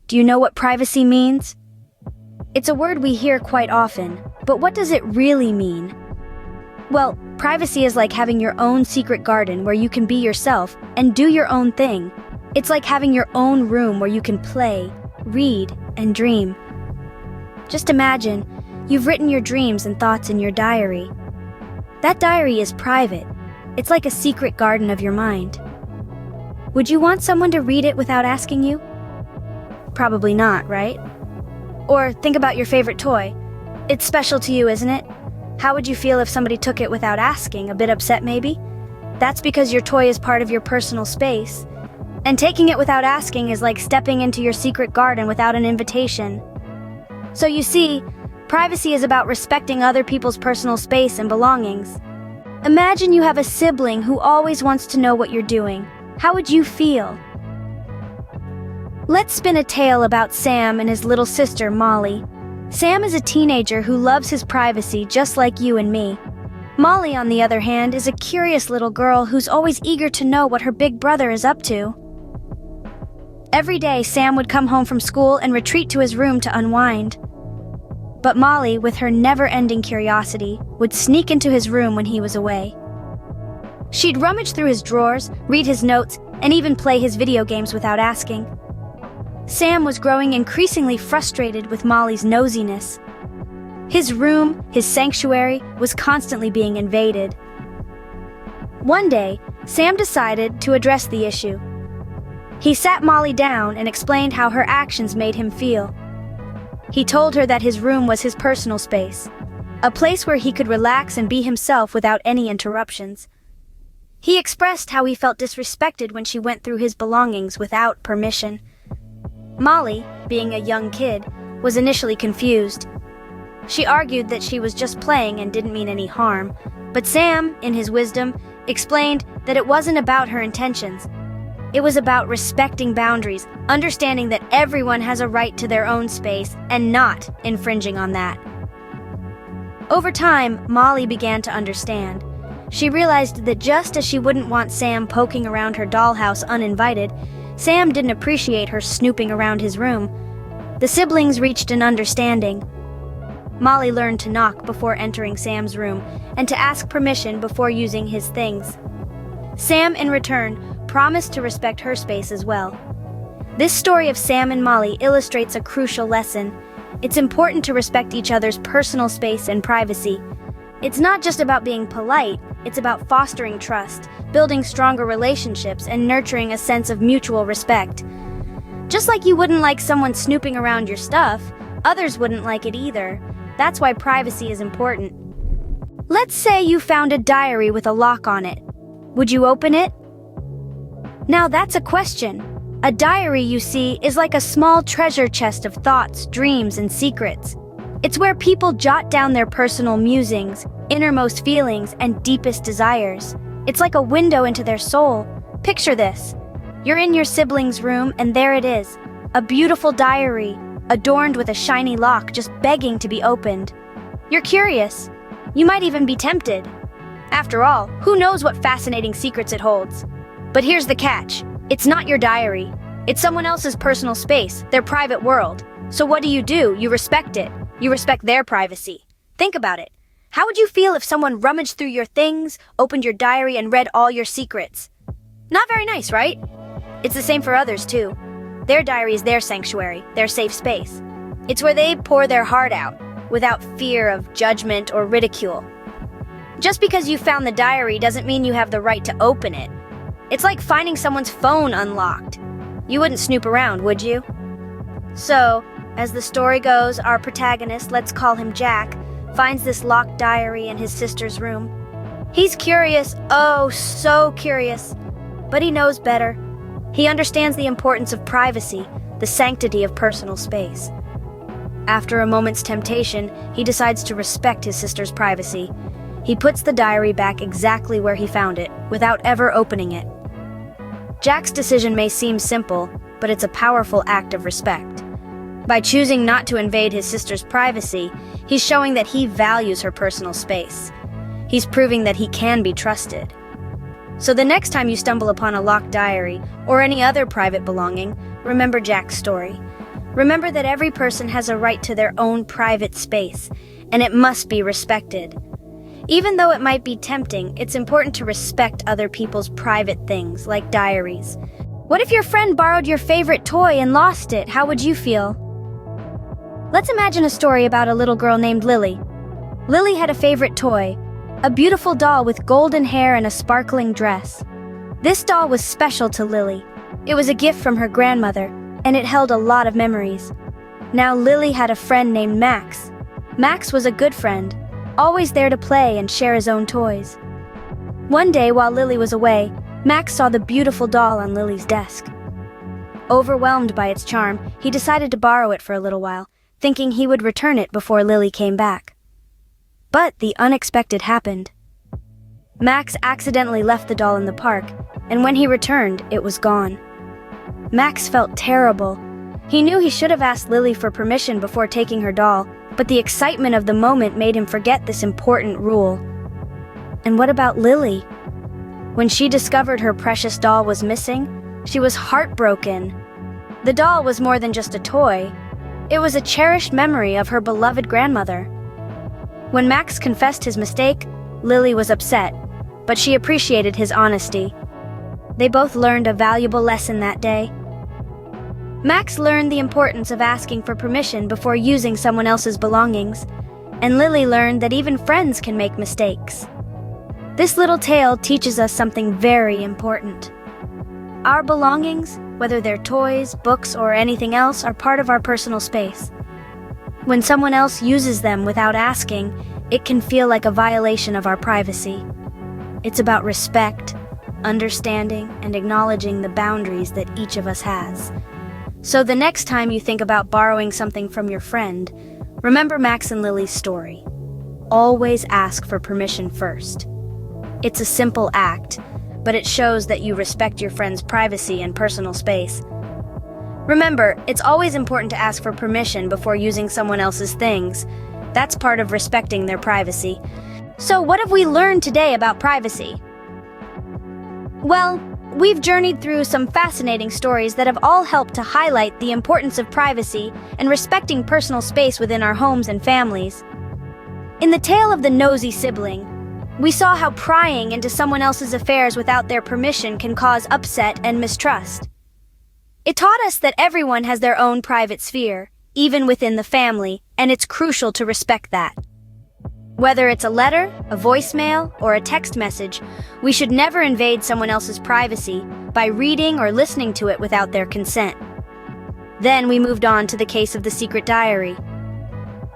Do you know what privacy means? It's a word we hear quite often, but what does it really mean? Well, privacy is like having your own secret garden where you can be yourself and do your own thing. It's like having your own room where you can play, read, and dream. Just imagine, you've written your dreams and thoughts in your diary. That diary is private. It's like a secret garden of your mind. Would you want someone to read it without asking you? Probably not, right? Or think about your favorite toy. It's special to you, isn't it? How would you feel if somebody took it without asking? A bit upset, maybe? That's because your toy is part of your personal space. And taking it without asking is like stepping into your secret garden without an invitation. So you see, privacy is about respecting other people's personal space and belongings. Imagine you have a sibling who always wants to know what you're doing. How would you feel? Let's spin a tale about Sam and his little sister, Molly. Sam is a teenager who loves his privacy just like you and me. Molly, on the other hand, is a curious little girl who's always eager to know what her big brother is up to. Every day, Sam would come home from school and retreat to his room to unwind. But Molly, with her never-ending curiosity, would sneak into his room when he was away. She'd rummage through his drawers, read his notes, and even play his video games without asking. Sam was growing increasingly frustrated with Molly's nosiness. His room, his sanctuary, was constantly being invaded. One day, Sam decided to address the issue. He sat Molly down and explained how her actions made him feel. He told her that his room was his personal space, a place where he could relax and be himself without any interruptions. He expressed how he felt disrespected when she went through his belongings without permission. Molly, being a young kid, was initially confused. She argued that she was just playing and didn't mean any harm, but Sam, in his wisdom, explained that it wasn't about her intentions. It was about respecting boundaries, understanding that everyone has a right to their own space, and not infringing on that. Over time, Molly began to understand. She realized that just as she wouldn't want Sam poking around her dollhouse uninvited, Sam didn't appreciate her snooping around his room. The siblings reached an understanding. Molly learned to knock before entering Sam's room and to ask permission before using his things. Sam, in return, promised to respect her space as well. This story of Sam and Molly illustrates a crucial lesson. It's important to respect each other's personal space and privacy. It's not just about being polite, it's about fostering trust, building stronger relationships, and nurturing a sense of mutual respect. Just like you wouldn't like someone snooping around your stuff, others wouldn't like it either. That's why privacy is important. Let's say you found a diary with a lock on it. Would you open it? Now that's a question. A diary, you see, is like a small treasure chest of thoughts, dreams, and secrets. It's where people jot down their personal musings, innermost feelings, and deepest desires. It's like a window into their soul. Picture this. You're in your sibling's room, and there it is. A beautiful diary, adorned with a shiny lock just begging to be opened. You're curious. You might even be tempted. After all, who knows what fascinating secrets it holds? But here's the catch. It's not your diary. It's someone else's personal space, their private world. So what do? You respect it. You respect their privacy. Think about it. How would you feel if someone rummaged through your things, opened your diary, and read all your secrets? Not very nice, right? It's the same for others, too. Their diary is their sanctuary, their safe space. It's where they pour their heart out, without fear of judgment or ridicule. Just because you found the diary doesn't mean you have the right to open it. It's like finding someone's phone unlocked. You wouldn't snoop around, would you? So, as the story goes, our protagonist, let's call him Jack, finds this locked diary in his sister's room. He's curious, oh, so curious, but he knows better. He understands the importance of privacy, the sanctity of personal space. After a moment's temptation, he decides to respect his sister's privacy. He puts the diary back exactly where he found it, without ever opening it. Jack's decision may seem simple, but it's a powerful act of respect. By choosing not to invade his sister's privacy, he's showing that he values her personal space. He's proving that he can be trusted. So the next time you stumble upon a locked diary or any other private belonging, remember Jack's story. Remember that every person has a right to their own private space, and it must be respected. Even though it might be tempting, it's important to respect other people's private things, like diaries. What if your friend borrowed your favorite toy and lost it? How would you feel? Let's imagine a story about a little girl named Lily. Lily had a favorite toy, a beautiful doll with golden hair and a sparkling dress. This doll was special to Lily. It was a gift from her grandmother, and it held a lot of memories. Now Lily had a friend named Max. Max was a good friend, always there to play and share his own toys. One day while Lily was away, Max saw the beautiful doll on Lily's desk. Overwhelmed by its charm, he decided to borrow it for a little while, thinking he would return it before Lily came back. But the unexpected happened. Max accidentally left the doll in the park, and when he returned, it was gone. Max felt terrible. He knew he should have asked Lily for permission before taking her doll, but the excitement of the moment made him forget this important rule. And what about Lily? When she discovered her precious doll was missing, she was heartbroken. The doll was more than just a toy. It was a cherished memory of her beloved grandmother. When Max confessed his mistake, Lily was upset, but she appreciated his honesty. They both learned a valuable lesson that day. Max learned the importance of asking for permission before using someone else's belongings, and Lily learned that even friends can make mistakes. This little tale teaches us something very important. Our belongings, whether they're toys, books, or anything else, are part of our personal space. When someone else uses them without asking, it can feel like a violation of our privacy. It's about respect, understanding, and acknowledging the boundaries that each of us has. So the next time you think about borrowing something from your friend, remember Max and Lily's story. Always ask for permission first. It's a simple act, but it shows that you respect your friend's privacy and personal space. Remember, it's always important to ask for permission before using someone else's things. That's part of respecting their privacy. So what have we learned today about privacy? Well, we've journeyed through some fascinating stories that have all helped to highlight the importance of privacy and respecting personal space within our homes and families. In the tale of the nosy sibling, we saw how prying into someone else's affairs without their permission can cause upset and mistrust. It taught us that everyone has their own private sphere, even within the family, and it's crucial to respect that. Whether it's a letter, a voicemail, or a text message, we should never invade someone else's privacy by reading or listening to it without their consent. Then we moved on to the case of the secret diary.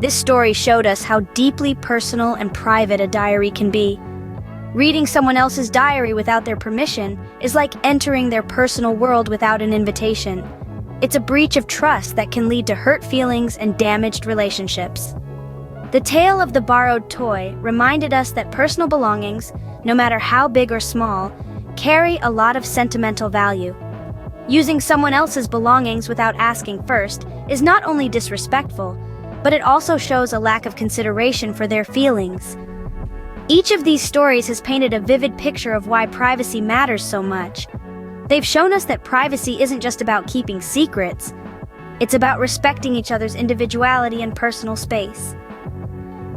This story showed us how deeply personal and private a diary can be. Reading someone else's diary without their permission is like entering their personal world without an invitation. It's a breach of trust that can lead to hurt feelings and damaged relationships. The tale of the borrowed toy reminded us that personal belongings, no matter how big or small, carry a lot of sentimental value. Using someone else's belongings without asking first is not only disrespectful, but it also shows a lack of consideration for their feelings. Each of these stories has painted a vivid picture of why privacy matters so much. They've shown us that privacy isn't just about keeping secrets. It's about respecting each other's individuality and personal space.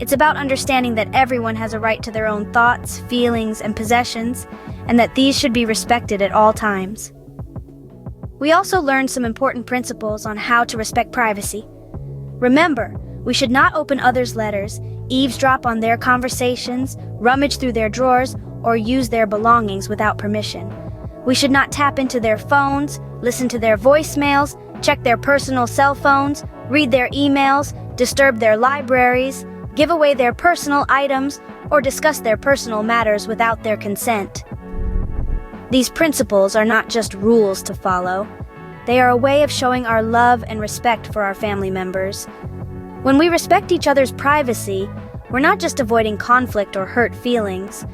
It's about understanding that everyone has a right to their own thoughts, feelings, and possessions, and that these should be respected at all times. We also learned some important principles on how to respect privacy. Remember, we should not open others' letters, eavesdrop on their conversations, rummage through their drawers, or use their belongings without permission. We should not tap into their phones, listen to their voicemails, check their personal cell phones, read their emails, disturb their libraries, give away their personal items, or discuss their personal matters without their consent. These principles are not just rules to follow. They are a way of showing our love and respect for our family members. When we respect each other's privacy, we're not just avoiding conflict or hurt feelings.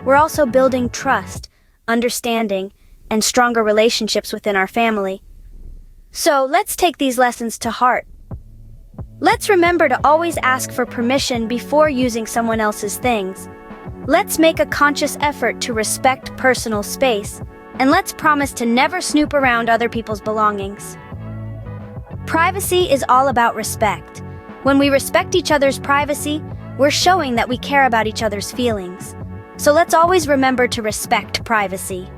We're also building trust, understanding, and stronger relationships within our family. So let's take these lessons to heart. Let's remember to always ask for permission before using someone else's things. Let's make a conscious effort to respect personal space, and let's promise to never snoop around other people's belongings. Privacy is all about respect. When we respect each other's privacy, we're showing that we care about each other's feelings. So let's always remember to respect privacy.